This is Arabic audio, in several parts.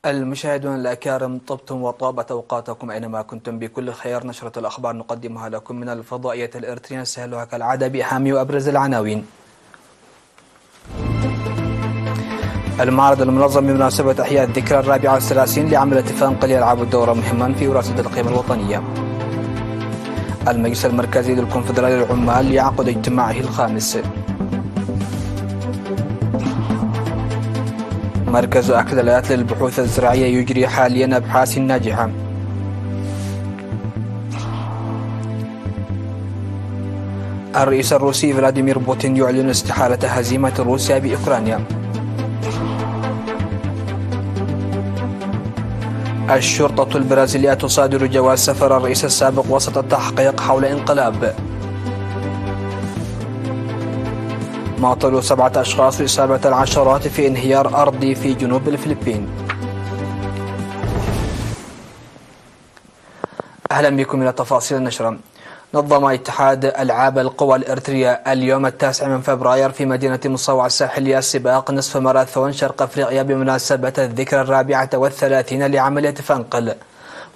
المشاهدون الأكارم، طبتم وطابت أوقاتكم أينما كنتم بكل خير. نشرة الأخبار نقدمها لكم من الفضائية الإريترية، نسهلها كالعادة بأهم وأبرز العناوين. المعرض المنظم بمناسبة إحياء الذكرى 34 لعمل فانقل يلعب دورا مهما في وراثة القيم الوطنية. المجلس المركزي للكونفدرالية للعمال يعقد اجتماعه الخامس. مركز أكلالات للبحوث الزراعية يجري حاليا أبحاث ناجحة. الرئيس الروسي فلاديمير بوتين يعلن استحالة هزيمة روسيا بأوكرانيا. الشرطة البرازيلية تصادر جواز سفر الرئيس السابق وسط التحقيق حول انقلاب. معطل 7 أشخاص وإصابة العشرات في انهيار أرضي في جنوب الفلبين. أهلا بكم إلى تفاصيل النشرة. نظم اتحاد ألعاب القوى الإريترية اليوم 9 فبراير في مدينة مصوع الساحلية سباق نصف ماراثون شرق أفريقيا بمناسبة الذكرى 34 لعملية فانقل.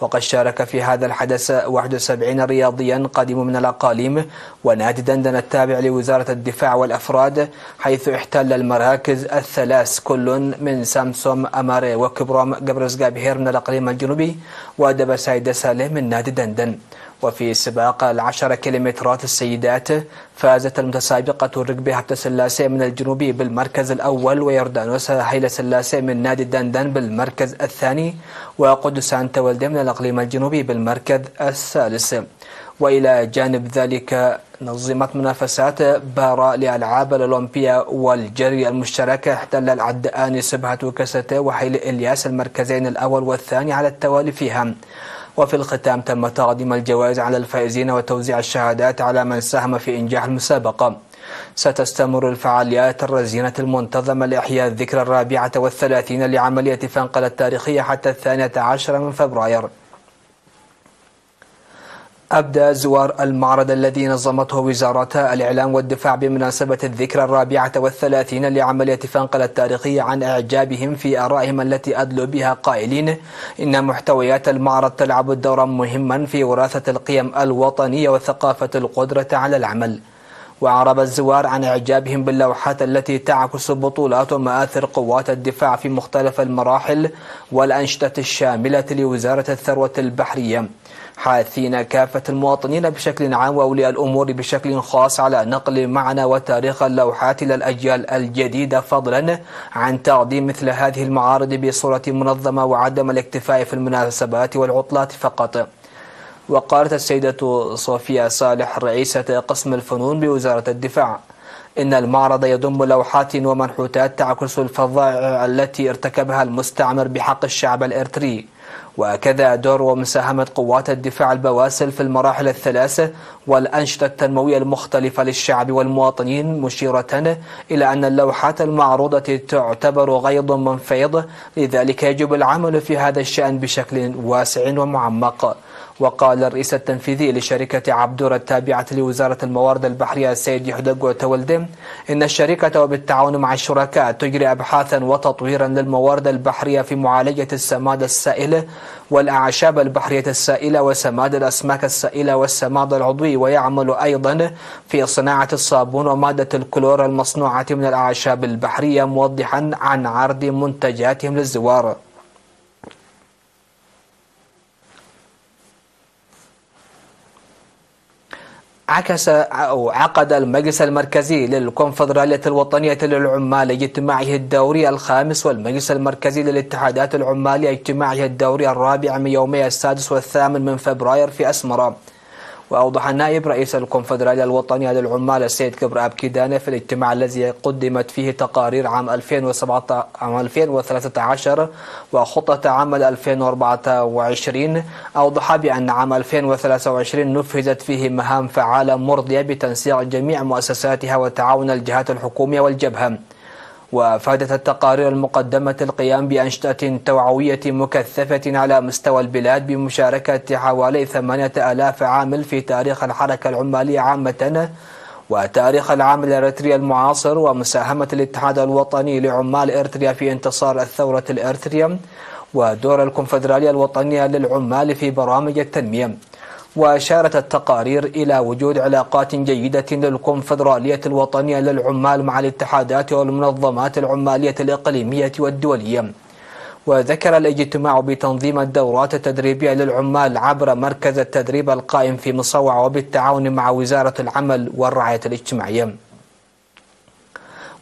وقد شارك في هذا الحدث 71 رياضيا قادموا من الأقاليم ونادي دندن التابع لوزارة الدفاع والأفراد، حيث احتل المراكز الثلاث كل من سامسوم أماري وكبروم قبرزقابهير من الأقليم الجنوبي ودبا سايد سالم من نادي دندن. وفي سباق 10 كيلومترات السيدات فازت المتسابقة الركبي هبت سلاسي من الجنوبي بالمركز الأول، ويردانوس هيل سلاسي من نادي دندن بالمركز الثاني، وقدس أنت ولدي من الأقليم الجنوبي بالمركز الثالث. وإلى جانب ذلك نظمت منافسات بارا لألعاب الأولمبيا والجري المشتركة، احتل العدآن سبهة وكسته وحيل إلياس المركزين الأول والثاني على التوالي فيها. وفي الختام تم تقديم الجوائز على الفائزين وتوزيع الشهادات على من ساهم في إنجاح المسابقة. ستستمر الفعاليات الرزينة المنتظمة لإحياء الذكرى 34 لعملية فانقل التاريخية حتى 12 فبراير. أبدى زوار المعرض الذي نظمته وزارتا الإعلام والدفاع بمناسبة الذكرى 34 لعملية فانقل التاريخية عن إعجابهم في آرائهم التي أدلوا بها قائلين إن محتويات المعرض تلعب دورا مهما في وراثة القيم الوطنية وثقافة القدرة على العمل. وأعرب الزوار عن إعجابهم باللوحات التي تعكس بطولات ومآثر قوات الدفاع في مختلف المراحل والأنشطة الشاملة لوزارة الثروة البحرية، حاثين كافة المواطنين بشكل عام وأولياء الأمور بشكل خاص على نقل معنى وتاريخ اللوحات إلى الأجيال الجديدة، فضلا عن تقديم مثل هذه المعارض بصورة منظمة وعدم الاكتفاء في المناسبات والعطلات فقط. وقالت السيدة صوفيا صالح رئيسة قسم الفنون بوزارة الدفاع إن المعرض يضم لوحات ومنحوتات تعكس الفظائع التي ارتكبها المستعمر بحق الشعب الإريتري، وكذا دور ومساهمة قوات الدفاع البواسل في المراحل الثلاثة والأنشطة التنموية المختلفة للشعب والمواطنين، مشيرة إلى أن اللوحات المعروضة تعتبر غيض من فيض، لذلك يجب العمل في هذا الشأن بشكل واسع ومعمق. وقال الرئيس التنفيذي لشركة عبدور التابعة لوزارة الموارد البحرية السيد يحدق وتولدم إن الشركة وبالتعاون مع الشركاء تجري أبحاثا وتطويرا للموارد البحرية في معالجة السماد السائل والأعشاب البحرية السائلة وسماد الأسماك السائلة والسماد العضوي، ويعمل أيضا في صناعة الصابون ومادة الكلور المصنوعة من الأعشاب البحرية، موضحا عن عرض منتجاتهم للزوار. عقد المجلس المركزي للكونفدرالية الوطنية للعمال اجتماعه الدوري الخامس، والمجلس المركزي للاتحادات العمالية اجتماعه الدوري الرابع من يومي 6 و8 فبراير في أسمرة. وأوضح النائب رئيس الكونفدرالية الوطنية للعمال السيد كبر أبكيدانة في الاجتماع الذي قدمت فيه تقارير عام 2013 وخطة عام 2024، أوضح بأن عام 2023 نفذت فيه مهام فعالة مرضية بتنسيق جميع مؤسساتها وتعاون الجهات الحكومية والجبهة. وفادت التقارير المقدمة القيام بأنشطة توعوية مكثفة على مستوى البلاد بمشاركة حوالي 8000 عامل في تاريخ الحركة العمالية عامة وتاريخ العام الإريتري المعاصر، ومساهمة الاتحاد الوطني لعمال إريتريا في انتصار الثورة الإريترية، ودور الكونفدرالية الوطنية للعمال في برامج التنمية. وأشارت التقارير إلى وجود علاقات جيدة للكونفدرالية الوطنية للعمال مع الاتحادات والمنظمات العمالية الإقليمية والدولية. وذكر الاجتماع بتنظيم الدورات التدريبية للعمال عبر مركز التدريب القائم في مصوع وبالتعاون مع وزارة العمل والرعاية الاجتماعية.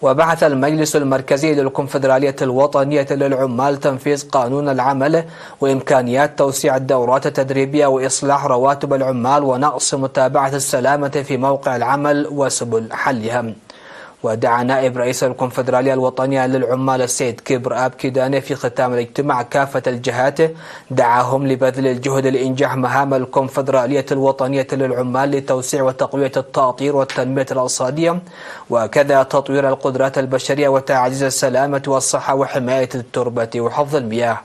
وبعث المجلس المركزي للكونفدرالية الوطنية للعمال تنفيذ قانون العمل وإمكانيات توسيع الدورات التدريبية وإصلاح رواتب العمال ونقص متابعة السلامة في موقع العمل وسبل حلها. ودعا نائب رئيس الكونفدرالية الوطنية للعمال السيد كبر آب كيداني في ختام الاجتماع كافة الجهات، دعاهم لبذل الجهد لإنجاح مهام الكونفدرالية الوطنية للعمال لتوسيع وتقوية التأطير والتنمية الاقتصادية، وكذا تطوير القدرات البشرية وتعزيز السلامة والصحة وحماية التربة وحفظ المياه.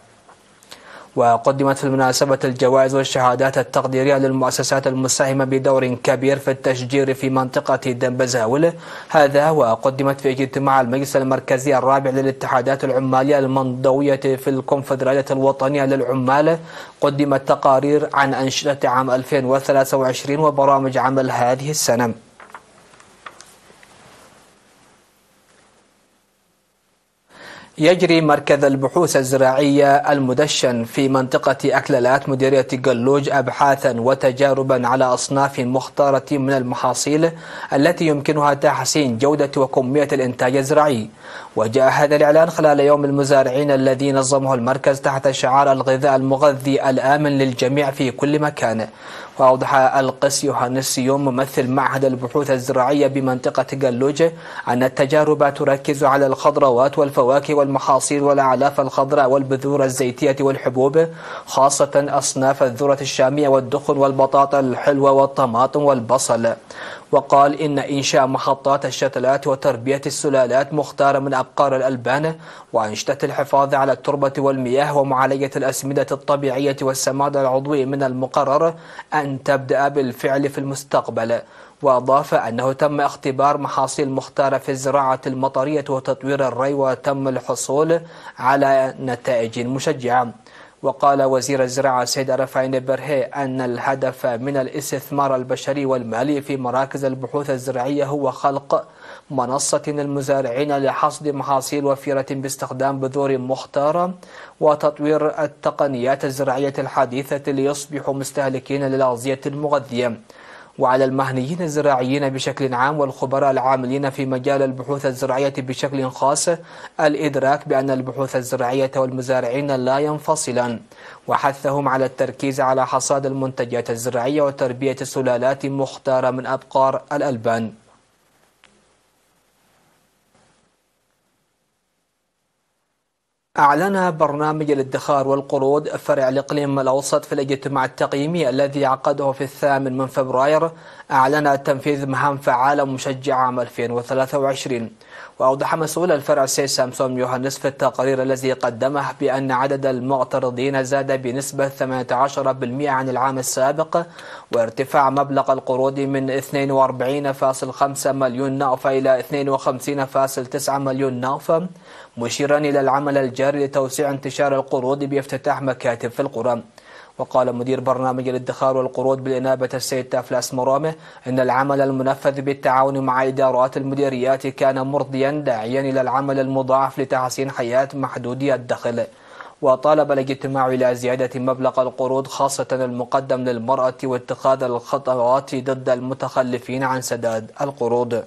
وقدمت في المناسبة الجوائز والشهادات التقديرية للمؤسسات المساهمة بدور كبير في التشجير في منطقة دنبزاول. هذا وقدمت في اجتماع المجلس المركزي الرابع للاتحادات العمالية المنضوية في الكونفدرالية الوطنية للعمال، قدمت تقارير عن أنشطة عام 2023 وبرامج عمل هذه السنة. يجري مركز البحوث الزراعية المدشن في منطقة أكللات مديرية قلوج أبحاثا وتجاربا على أصناف مختارة من المحاصيل التي يمكنها تحسين جودة وكمية الإنتاج الزراعي. وجاء هذا الإعلان خلال يوم المزارعين الذي نظمه المركز تحت شعار الغذاء المغذي الآمن للجميع في كل مكان. وأوضح القس يوهانس سيوم ممثل معهد البحوث الزراعية بمنطقة قلوج أن التجارب تركز على الخضروات والفواكه والمحاصيل والأعلاف الخضراء والبذور الزيتية والحبوب، خاصة أصناف الذرة الشامية والدخن والبطاطا الحلوة والطماطم والبصل. وقال إن إنشاء محطات الشتلات وتربية السلالات مختارة من أبقار الألبان وأنشطة الحفاظ على التربة والمياه ومعالجة الأسمدة الطبيعية والسماد العضوي من المقرر أن تبدأ بالفعل في المستقبل. وأضاف أنه تم اختبار محاصيل مختارة في الزراعة المطرية وتطوير الري وتم الحصول على نتائج مشجعة. وقال وزير الزراعة السيد رفعين برهي أن الهدف من الاستثمار البشري والمالي في مراكز البحوث الزراعية هو خلق منصة للمزارعين لحصد محاصيل وفيرة باستخدام بذور مختارة وتطوير التقنيات الزراعية الحديثة ليصبحوا مستهلكين للأغذية المغذية. وعلى المهنيين الزراعيين بشكل عام والخبراء العاملين في مجال البحوث الزراعية بشكل خاص الإدراك بأن البحوث الزراعية والمزارعين لا ينفصلان، وحثهم على التركيز على حصاد المنتجات الزراعية وتربية سلالات مختارة من أبقار الألبان. أعلن برنامج الادخار والقروض فرع الإقليم الأوسط في الاجتماع التقييمي الذي عقده في 8 فبراير أعلن تنفيذ مهام فعالة مشجعة عام 2023. وأوضح مسؤول الفرع السيد سامسون يوهانس في التقرير الذي قدمه بأن عدد المعترضين زاد بنسبة 18% عن العام السابق، وارتفاع مبلغ القروض من 42.5 مليون نقفة إلى 52.9 مليون نقفة، مشيرا إلى العمل الجاري لتوسيع انتشار القروض بافتتاح مكاتب في القرى. وقال مدير برنامج الادخار والقروض بالإنابة السيد تافلاس مرامه إن العمل المنفذ بالتعاون مع إدارات المديريات كان مرضيا، داعيا إلى العمل المضاعف لتحسين حياة محدودي الدخل. وطالب الاجتماع إلى زيادة مبلغ القروض خاصة المقدم للمرأة واتخاذ الخطوات ضد المتخلفين عن سداد القروض.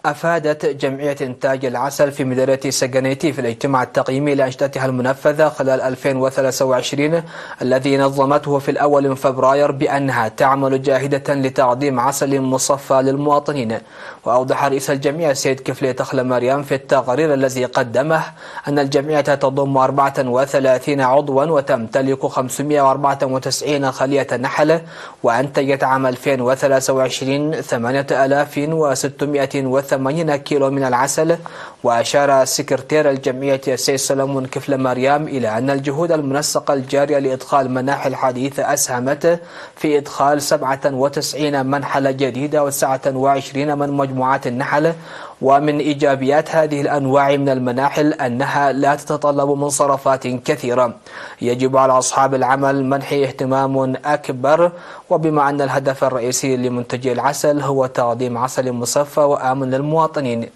أفادت جمعية إنتاج العسل في مديرية سجنيتي في الاجتماع التقييمي لأنشطتها المنفذة خلال 2023 الذي نظمته في 1 فبراير بأنها تعمل جاهدة لتقديم عسل مصفى للمواطنين. وأوضح رئيس الجمعية السيد كفلي تخل مريم في التقرير الذي قدمه أن الجمعية تضم 34 عضوا وتمتلك 594 خلية نحل، وأنتجت عام 2023 8683 180 كيلو من العسل. وأشار سكرتير الجمعية السيد سلمون كفل مريم إلى أن الجهود المنسقة الجارية لإدخال مناحل حديثة أسهمت في إدخال 97 منحلة جديدة و29 من مجموعات النحل. ومن إيجابيات هذه الأنواع من المناحل أنها لا تتطلب منصرفات كثيرة. يجب على أصحاب العمل منح اهتمام أكبر، وبما أن الهدف الرئيسي لمنتجي العسل هو تقديم عسل مصفى وآمن للمواطنين.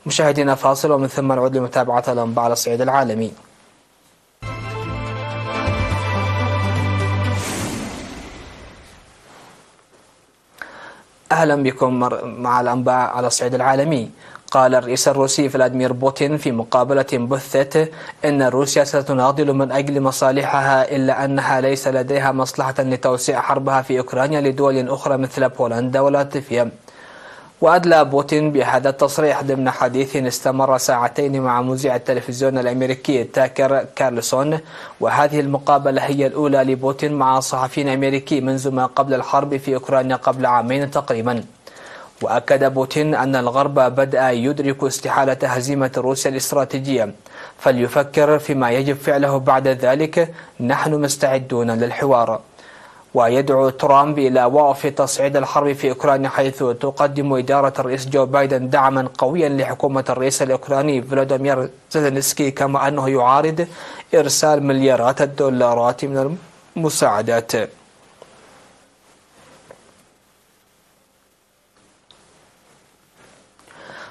مشاهدينا فاصل ومن ثم نعود لمتابعة الأنباء على الصعيد العالمي. أهلا بكم مع الأنباء على الصعيد العالمي. قال الرئيس الروسي فلاديمير بوتين في مقابلة بثت إن روسيا ستناضل من أجل مصالحها، إلا أنها ليس لديها مصلحة لتوسيع حربها في أوكرانيا لدول أخرى مثل بولندا ولاتفيا. وأدلى بوتين بهذا التصريح ضمن حديث استمر ساعتين مع مذيع التلفزيون الأمريكي تاكر كارلسون. وهذه المقابلة هي الأولى لبوتين مع صحفي أمريكي منذ ما قبل الحرب في أوكرانيا قبل عامين تقريبا. وأكد بوتين أن الغرب بدأ يدرك استحالة هزيمة روسيا الاستراتيجية، فليفكر فيما يجب فعله بعد ذلك، نحن مستعدون للحوار. ويدعو ترامب إلى وقف تصعيد الحرب في أوكرانيا، حيث تقدم إدارة الرئيس جو بايدن دعما قويا لحكومة الرئيس الأوكراني فلاديمير زيلينسكي، كما أنه يعارض إرسال مليارات الدولارات من المساعدات.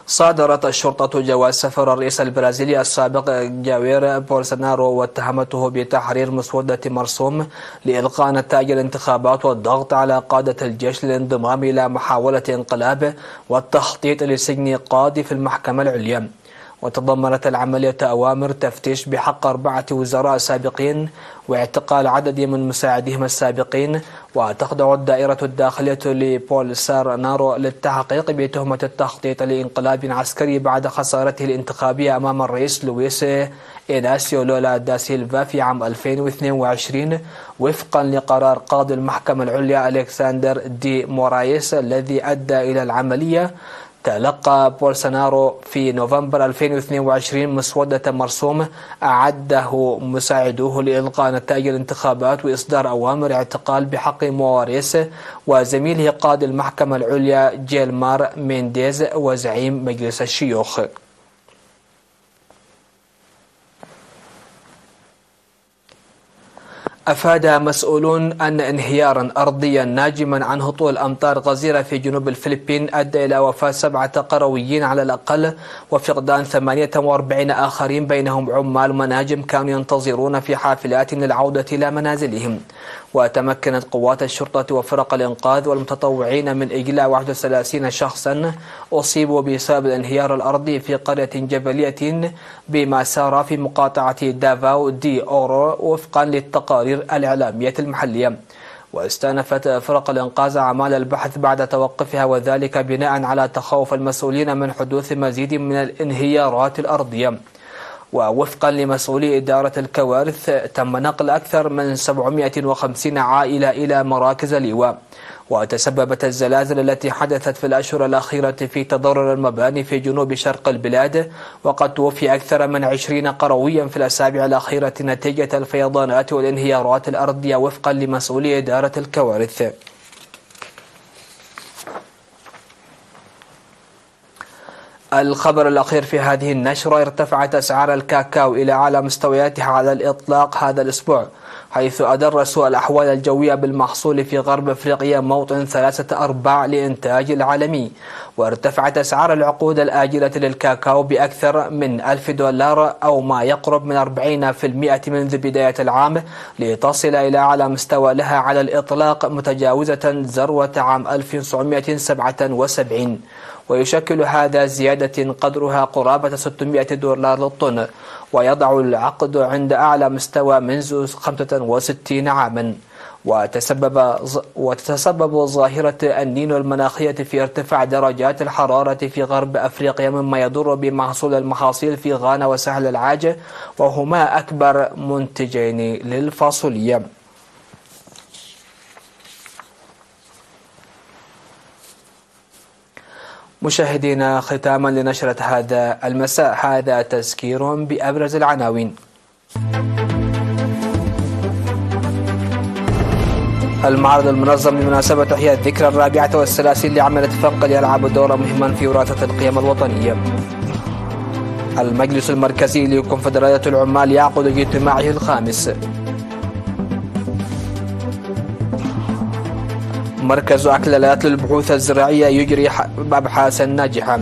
صادرت الشرطة جواز سفر الرئيس البرازيلي السابق جاوير بولسونارو، واتهمته بتحرير مسودة مرسوم لإلغاء نتائج الانتخابات والضغط على قادة الجيش للانضمام إلى محاولة انقلاب والتخطيط لسجن قاضي في المحكمة العليا. وتضمنت العملية أوامر تفتيش بحق 4 وزراء سابقين واعتقال عدد من مساعديهم السابقين. وتخضع الدائرة الداخلية لبولسونارو للتحقيق بتهمة التخطيط لإنقلاب عسكري بعد خسارته الانتخابية أمام الرئيس لويس إناسيو لولا دا سيلفا في عام 2022، وفقا لقرار قاضي المحكمة العليا ألكسندر دي مورايس الذي أدى إلى العملية. تلقى بولسونارو في نوفمبر 2022 مسودة مرسوم أعده مساعدوه لإلغاء نتائج الانتخابات وإصدار أوامر اعتقال بحق مواريس وزميله قاضي المحكمة العليا جيلمار مينديز وزعيم مجلس الشيوخ. أفاد مسؤولون أن انهيارا أرضيا ناجما عن هطول أمطار غزيرة في جنوب الفلبين أدى إلى وفاة 7 قرويين على الأقل وفقدان 48 آخرين، بينهم عمال مناجم كانوا ينتظرون في حافلات للعودة إلى منازلهم. وتمكنت قوات الشرطة وفرق الإنقاذ والمتطوعين من إجلاء 31 شخصا أصيبوا بسبب الانهيار الأرضي في قرية جبلية بماسارا في مقاطعة دافاو دي أورو، وفقا للتقارير الإعلامية المحلية. واستأنفت فرق الإنقاذ أعمال البحث بعد توقفها، وذلك بناء على تخوف المسؤولين من حدوث مزيد من الانهيارات الأرضية. ووفقا لمسؤولي إدارة الكوارث تم نقل أكثر من 750 عائلة إلى مراكز الإيواء. وتسببت الزلازل التي حدثت في الأشهر الأخيرة في تضرر المباني في جنوب شرق البلاد، وقد توفي أكثر من 20 قرويا في الأسابيع الأخيرة نتيجة الفيضانات والانهيارات الأرضية، وفقا لمسؤولي إدارة الكوارث. الخبر الأخير في هذه النشرة: ارتفعت أسعار الكاكاو إلى أعلى مستوياتها على الإطلاق هذا الأسبوع، حيث أدر سوء الأحوال الجوية بالمحصول في غرب أفريقيا موطن 3/4 لإنتاج العالمي. وارتفعت أسعار العقود الآجلة للكاكاو بأكثر من $1000 أو ما يقرب من 40% منذ بداية العام، لتصل إلى أعلى مستوى لها على الإطلاق، متجاوزة ذروة عام 1977. ويشكل هذا زيادة قدرها قرابة $600 للطن، ويضع العقد عند أعلى مستوى منذ 65 عاما. وتتسبب ظاهرة النينو المناخية في ارتفاع درجات الحرارة في غرب أفريقيا، مما يضر بمحصول المحاصيل في غانا وسهل العاج، وهما أكبر منتجين للفاصوليا. مشاهدينا، ختاما لنشرة هذا المساء هذا تذكير بأبرز العناوين. المعرض المنظم بمناسبة إحياء الذكرى الرابعة والثلاثين لعمل اتفاق يلعب دورا مهما في وراثة القيم الوطنية. المجلس المركزي لكونفدرالية العمال يعقد اجتماعه الخامس. مركز أكلالات للبحوث الزراعية يجري أبحاثا ناجحة.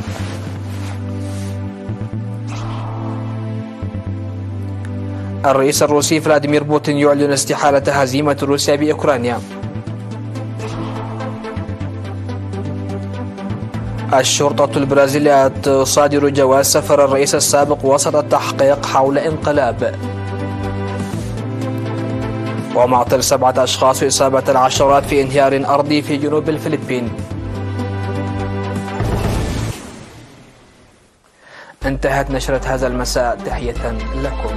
الرئيس الروسي فلاديمير بوتين يعلن استحالة هزيمة روسيا بأوكرانيا. الشرطة البرازيلية تصادر جواز سفر الرئيس السابق وسط التحقيق حول انقلاب. ومعطل 7 أشخاص وإصابة العشرات في انهيار أرضي في جنوب الفلبين. انتهت نشرة هذا المساء، تحية لكم.